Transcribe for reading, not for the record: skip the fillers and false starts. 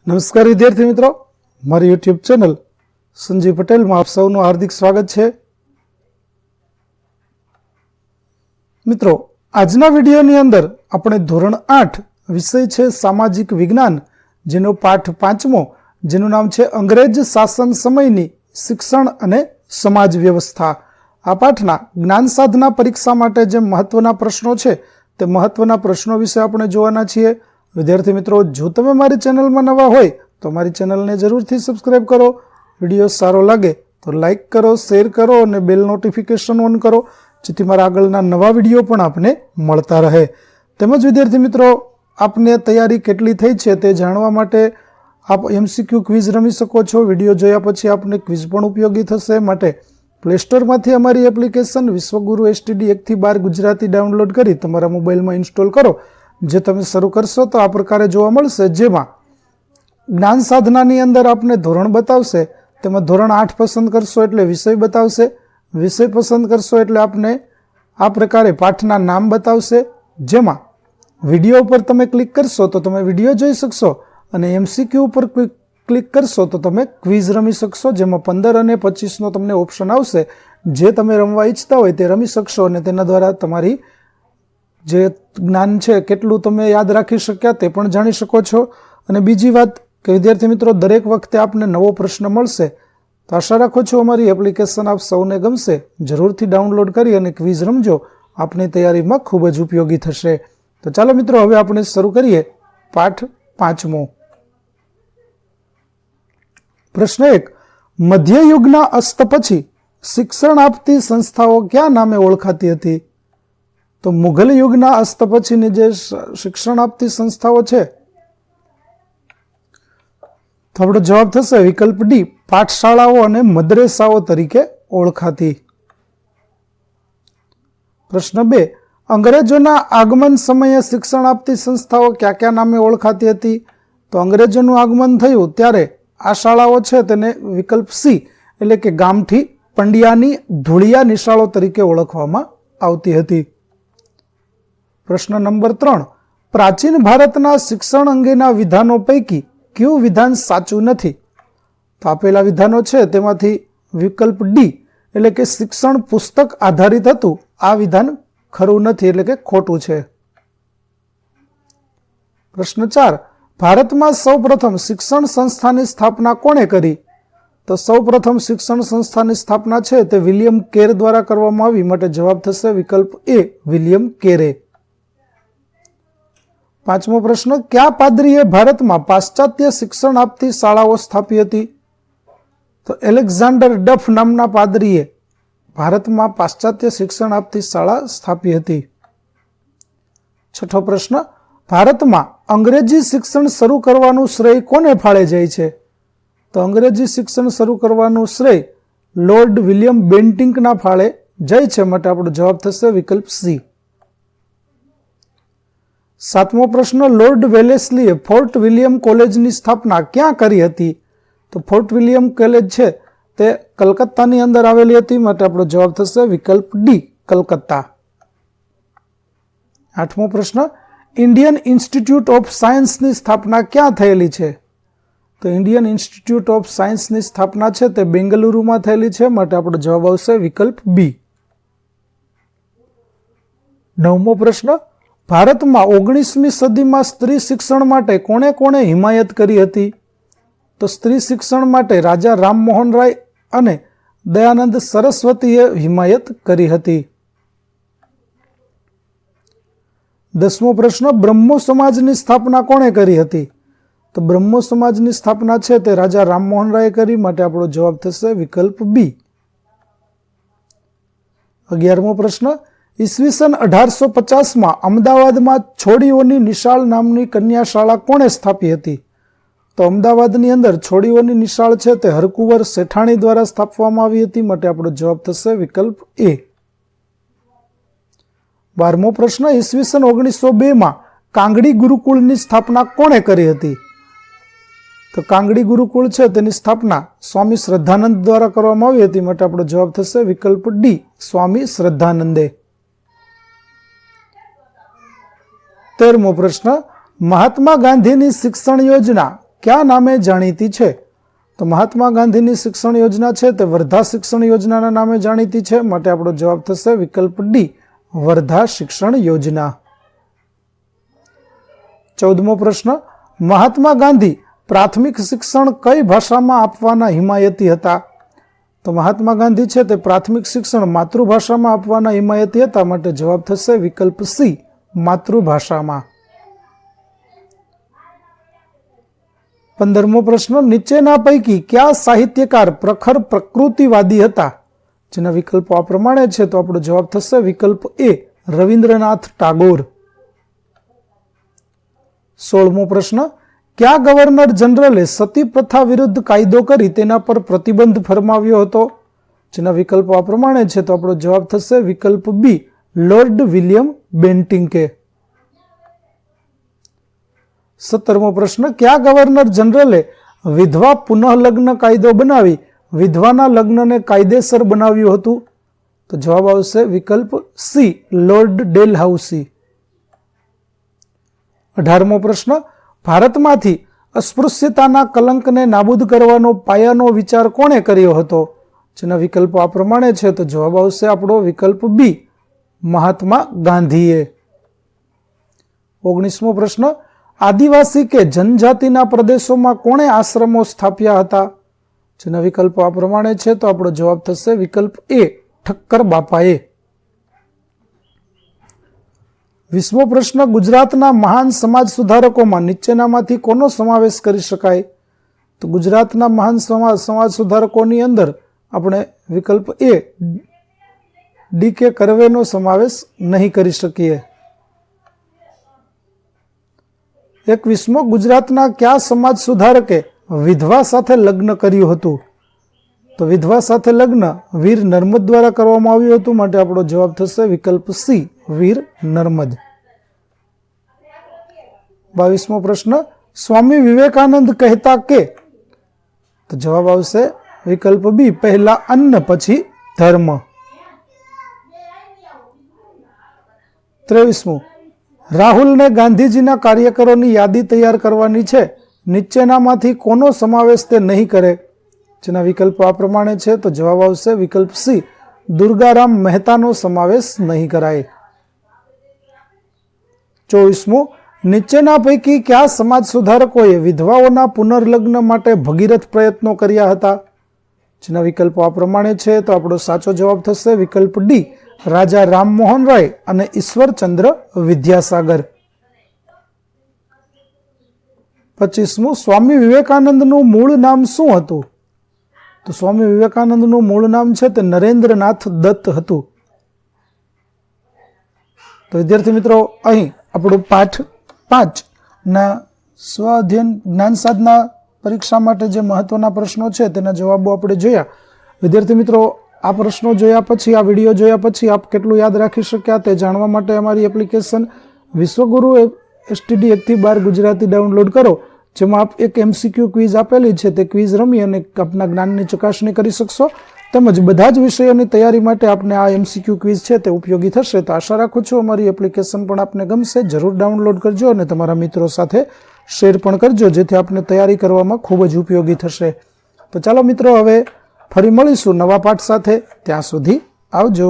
નમસ્કાર વિદ્યાર્થી મિત્રો, મારી યુટ્યુબ ચેનલ સંજીવ પટેલમાં આપ સૌનું હાર્દિક સ્વાગત છે. મિત્રો, આજના વિડીયોની અંદર આપણે ધોરણ 8 વિષય છે સામાજિક વિજ્ઞાન, જેનો પાઠ 5મો, જેનું નામ છે અંગ્રેજ શાસન સમયની શિક્ષણ અને સમાજ વ્યવસ્થા. આ પાઠના જ્ઞાન સાધના પરીક્ષા માટે જે મહત્વના પ્રશ્નો છે તે મહત્વના પ્રશ્નો વિશે આપણે જોવાના છીએ. વિદ્યાર્થી મિત્રો, જો તમે મારી ચેનલમાં નવા હોય તો મારી ચેનલને જરૂરથી સબસ્ક્રાઇબ કરો. વિડીયો સારો લાગે તો લાઇક કરો, શેર કરો અને બેલ નોટિફિકેશન ઓન કરો, જેથી મારા આગળના નવા વિડીયો પણ આપને મળતા રહે. તેમજ વિદ્યાર્થી મિત્રો, આપને તૈયારી કેટલી થઈ છે તે જાણવા માટે આપ MCQ ક્વિઝ રમી શકો છો. વિડીયો જોયા પછી આપને ક્વિઝ પણ ઉપયોગી થશે. માટે પ્લે સ્ટોરમાંથી અમારી એપ્લિકેશન વિશ્વગુરુ STD 1 થી 12 ગુજરાતી ડાઉનલોડ કરી તમારા મોબાઈલમાં ઇન્સ્ટોલ કરો. જે તમે શરૂ કરશો તો આ પ્રકારે જોવા મળશે, જેમાં જ્ઞાન સાધનાની અંદર આપને ધોરણ બતાવશે. તેમાં ધોરણ 8 પસંદ કરશો એટલે વિષય બતાવશે, વિષય પસંદ કરશો એટલે આપને આ પ્રકારે પાઠના નામ બતાવશે. જેમાં વિડીયો ઉપર તમે ક્લિક કરશો તો તમે વિડીયો જોઈ શકશો અને MCQ ઉપર ક્લિક કરશો તો તમે ક્વિઝ રમી શકશો, જેમાં 15 અને 25નો તમને ઓપ્શન આવશે. જે તમે રમવા ઈચ્છતા હોય તે રમી શકશો અને તેના દ્વારા તમારી જે જ્ઞાન છે કેટલું તમે યાદ રાખી શક્યા તે પણ જાણી શકો છો. અને બીજી વાત કે વિદ્યાર્થી મિત્રો, દરેક વખતે આપને નવો પ્રશ્ન મળશે. તો આશા રાખું છું અમારી એપ્લિકેશન આપ સૌને ગમશે. જરૂરથી ડાઉનલોડ કરી અને ક્વિઝ રમજો, આપની તૈયારીમાં ખૂબ જ ઉપયોગી થશે. તો ચાલો મિત્રો, હવે આપણે શરૂ કરીએ પાઠ 5મો. પ્રશ્ન 1. મધ્યયુગના અસ્ત પછી શિક્ષણ આપતી સંસ્થાઓ કયા નામે ઓળખાતી હતી? તો મુઘલ યુગના અસ્ત પછીની જે શિક્ષણ આપતી સંસ્થાઓ છે, તો આપણો જવાબ થશે વિકલ્પ ડી, પાઠશાળાઓ અને મદ્રેસાઓ તરીકે ઓળખાતી. પ્રશ્ન 2. અંગ્રેજોના આગમન સમયે શિક્ષણ આપતી સંસ્થાઓ કયા કયા નામે ઓળખાતી હતી? તો અંગ્રેજોનું આગમન થયું ત્યારે આ શાળાઓ છે તેને વિકલ્પ સી એટલે કે ગામઠી, પંડ્યાની, ધૂળિયા નિશાળો તરીકે ઓળખવામાં આવતી હતી. પ્રશ્ન નંબર 3. પ્રાચીન ભારતના શિક્ષણ અંગેના વિધાનો પૈકી કયું વિધાન સાચું નથી? તો આપેલા વિધાનો છે તેમાંથી વિકલ્પ ડી એટલે કે શિક્ષણ પુસ્તક આધારિત હતું, આ વિધાન ખરું નથી એટલે કે ખોટું છે. પ્રશ્ન 4. ભારતમાં સૌપ્રથમ શિક્ષણ સંસ્થાની સ્થાપના કોણે કરી? તો સૌપ્રથમ શિક્ષણ સંસ્થાની સ્થાપના છે તે વિલિયમ કેર દ્વારા કરવામાં આવી. માટે જવાબ થશે વિકલ્પ એ, વિલિયમ કેરે. 5મો પ્રશ્ન. કયા પાદરીએ ભારતમાં પાશ્ચાત્ય શિક્ષણ આપતી શાળાઓ સ્થાપી હતી? તો એલેક્ઝાન્ડર ડફ નામના પાદરીએ ભારતમાં પાશ્ચાત્ય શિક્ષણ આપતી શાળા સ્થાપી હતી. 6થો પ્રશ્ન. ભારતમાં અંગ્રેજી શિક્ષણ શરૂ કરવાનું શ્રેય કોને ફાળે જાય છે? તો અંગ્રેજી શિક્ષણ શરૂ કરવાનું શ્રેય લોર્ડ વિલિયમ બેન્ટિંકના ફાળે જાય છે. માટે આપણો જવાબ થશે વિકલ્પ સી. 7મો પ્રશ્ન. લોર્ડ વેલેસ્લીએ ફોર્ટ વિલિયમ કોલેજની સ્થાપના ક્યાં કરી હતી? તો ફોર્ટ વિલિયમ કોલેજ છે તે કલકત્તાની અંદર આવેલી હતી. માટે આપણો જવાબ થશે વિકલ્પ ડી, કલકત્તા. 8મો પ્રશ્ન. ઇન્ડિયન ઇન્સ્ટિટ્યૂટ ઓફ સાયન્સની સ્થાપના ક્યાં થયેલી છે? તો ઇન્ડિયન ઇન્સ્ટિટ્યૂટ ઓફ સાયન્સની સ્થાપના છે તે બેંગલુરુમાં થયેલી છે. માટે આપણો જવાબ આવશે વિકલ્પ બી. 9મો પ્રશ્ન. ભારતમાં 19મી સદીમાં સ્ત્રી શિક્ષણ માટે કોણે હિમાયત કરી હતી? તો સ્ત્રી શિક્ષણ માટે રાજા રામમોહન રાય અને દયાનંદ સરસ્વતીએ હિમાયત કરી હતી. 10મો પ્રશ્ન. બ્રહ્મો સમાજની સ્થાપના કોણે કરી હતી? તો બ્રહ્મો સમાજની સ્થાપના છે તે રાજા રામમોહન રાય કરી. માટે આપણો જવાબ થશે વિકલ્પ બી. 11મો પ્રશ્ન. ઈસવીસન 1850માં અમદાવાદમાં છોડીઓની નિશાળ નામની કન્યા શાળા કોણે સ્થાપી હતી? તો અમદાવાદની અંદર છોડીઓની નિશાળ છે તે હરકુંવર શેઠાણી દ્વારા સ્થાપવામાં આવી હતી. માટે આપણો જવાબ થશે વિકલ્પ એ. 12મો પ્રશ્ન. ઈસવીસન 1902માં કાંગડી ગુરુકુળની સ્થાપના કોણે કરી હતી? તો કાંગડી ગુરુકુળ છે તેની સ્થાપના સ્વામી શ્રદ્ધાનંદ દ્વારા કરવામાં આવી હતી. માટે આપણો જવાબ થશે વિકલ્પ ડી, સ્વામી શ્રદ્ધાનંદે. 13મો પ્રશ્ન. મહાત્મા ગાંધીની શિક્ષણ યોજના કયા નામે જાણીતી છે? તો મહાત્મા ગાંધીની શિક્ષણ યોજના છે તે વર્ધા શિક્ષણ યોજનાના નામે જાણીતી છે, માટે આપણો જવાબ થશે વિકલ્પ ડી, વર્ધા શિક્ષણ યોજના. 14મો પ્રશ્ન, મહાત્મા ગાંધી પ્રાથમિક શિક્ષણ કઈ ભાષામાં આપવાના હિમાયતી હતા? તો મહાત્મા ગાંધી છે તે પ્રાથમિક શિક્ષણ માતૃભાષામાં આપવાના હિમાયતી હતા, માટે જવાબ થશે વિકલ્પ સી, માતૃભાષામાં. 15મો પ્રશ્ન, નીચેના પૈકી કયા સાહિત્યકાર પ્રખર પ્રકૃતિવાદી હતા? જેના વિકલ્પો આ પ્રમાણે છે, તો આપણો જવાબ થશે વિકલ્પ એ, રવિન્દ્રનાથ ટાગોર. 16મો પ્રશ્ન, કયા ગવર્નર જનરલે સતી પ્રથા વિરુદ્ધ કાયદો કરી તેના પર પ્રતિબંધ ફરમાવ્યો હતો? જેના વિકલ્પો આ પ્રમાણે છે, તો આપણો જવાબ થશે વિકલ્પ બી, લોર્ડ વિલિયમ બેન્ટિંકે. 17મો પ્રશ્ન, કયા ગવર્નર જનરલે વિધવા પુનઃલગ્ન કાયદો બનાવી વિધવાના લગ્નને કાયદેસર બનાવ્યું હતું? તો જવાબ આવશે વિકલ્પ સી, લોર્ડ ડેલહાઉસી. 18મો પ્રશ્ન, ભારતમાંથી અસ્પૃશ્યતાના કલંકને નાબૂદ કરવાનો પાયાનો વિચાર કોણે કર્યો હતો? જેના વિકલ્પો આ પ્રમાણે છે, તો જવાબ આવશે આપણો વિકલ્પ બી, મહાત્મા ગાંધીએ. 19મો પ્રશ્ન, આદિવાસી કે જનજાતિના પ્રદેશોમાં કોણે આશ્રમો સ્થાપ્યા હતા? જેના વિકલ્પો આ પ્રમાણે છે, તો આપણો જવાબ થશે વિકલ્પ એ, ઠક્કર બાપાએ. 20મો પ્રશ્ન, ગુજરાતના મહાન સમાજ સુધારકોમાં નીચેનામાંથી કોનો સમાવેશ કરી શકાય? તો ગુજરાતના મહાન સમાજ સુધારકોની અંદર આપણે વિકલ્પ એ, ડી.કે. કર્વેનો સમાવેશ નહીં કરી શકીએ. 21મો, ગુજરાતના કયા સમાજ સુધારકે વિધવા સાથે લગ્ન કર્યું હતું? તો વિધવા સાથે લગ્ન વીર નર્મદ દ્વારા કરવામાં આવ્યું હતું, માટે આપણો જવાબ થશે વિકલ્પ સી, વીર નર્મદ. 22મો પ્રશ્ન, સ્વામી વિવેકાનંદ કહેતા કે? તો જવાબ આવશે વિકલ્પ બી, પહેલા અન્ન પછી ધર્મ. 23મું, રાહુલને ગાંધીજીના કાર્યકરોની યાદી તૈયાર કરવાની છે, નીચેનામાંથી કોનો સમાવેશ તે નહીં કરે? જેના વિકલ્પો આ પ્રમાણે છે, તો જવાબ આવશે વિકલ્પ સી, દુર્ગારામ મહેતાનો સમાવેશ નહીં કરાય. 24મું, નીચેના પૈકી કયા સમાજ સુધારકોએ વિધવાઓના પુનર્લગ્ન માટે ભગીરથ પ્રયત્નો કર્યા હતા? જેના વિકલ્પો આ પ્રમાણે છે, તો આપણો સાચો જવાબ થશે વિકલ્પ ડી, રાજા રામમોહન રાય અને ઈશ્વરચંદ્ર વિદ્યાસાગર. 25મું, સ્વામી વિવેકાનંદનું મૂળ નામ શું હતું? તો સ્વામી વિવેકાનંદનું મૂળ નામ છે તે નરેન્દ્રનાથ દત્ત હતું. તો વિદ્યાર્થી મિત્રો, અહીં આપણું પાઠ 5 ના સ્વ અધ્યયન જ્ઞાન સાધના પરીક્ષા માટે જે મહત્વના પ્રશ્નો છે તેના જવાબો આપણે જોયા. વિદ્યાર્થી મિત્રો, આ પ્રશ્નો જોયા પછી, આ વિડીયો જોયા પછી આપ કેટલું યાદ રાખી શક્યા તે જાણવા માટે અમારી એપ્લિકેશન વિશ્વગુરુ STD 1 થી 12 ગુજરાતી ડાઉનલોડ કરો, જેમાં આપ એક MCQ ક્વિઝ આપેલી છે તે ક્વિઝ રમી અને આપના જ્ઞાનની ચકાસણી કરી શકશો. તેમજ બધા જ વિષયોની તૈયારી માટે આપને આ MCQ ક્વિઝ છે તે ઉપયોગી થશે. તો આશા રાખું છું અમારી એપ્લિકેશન પણ આપને ગમશે. જરૂર ડાઉનલોડ કરજો અને તમારા મિત્રો સાથે શેર પણ કરજો, જેથી આપને તૈયારી કરવામાં ખૂબ જ ઉપયોગી થશે. તો ચાલો મિત્રો, હવે ફરી મળીશું નવા પાઠ સાથે. ત્યાં સુધી આવજો.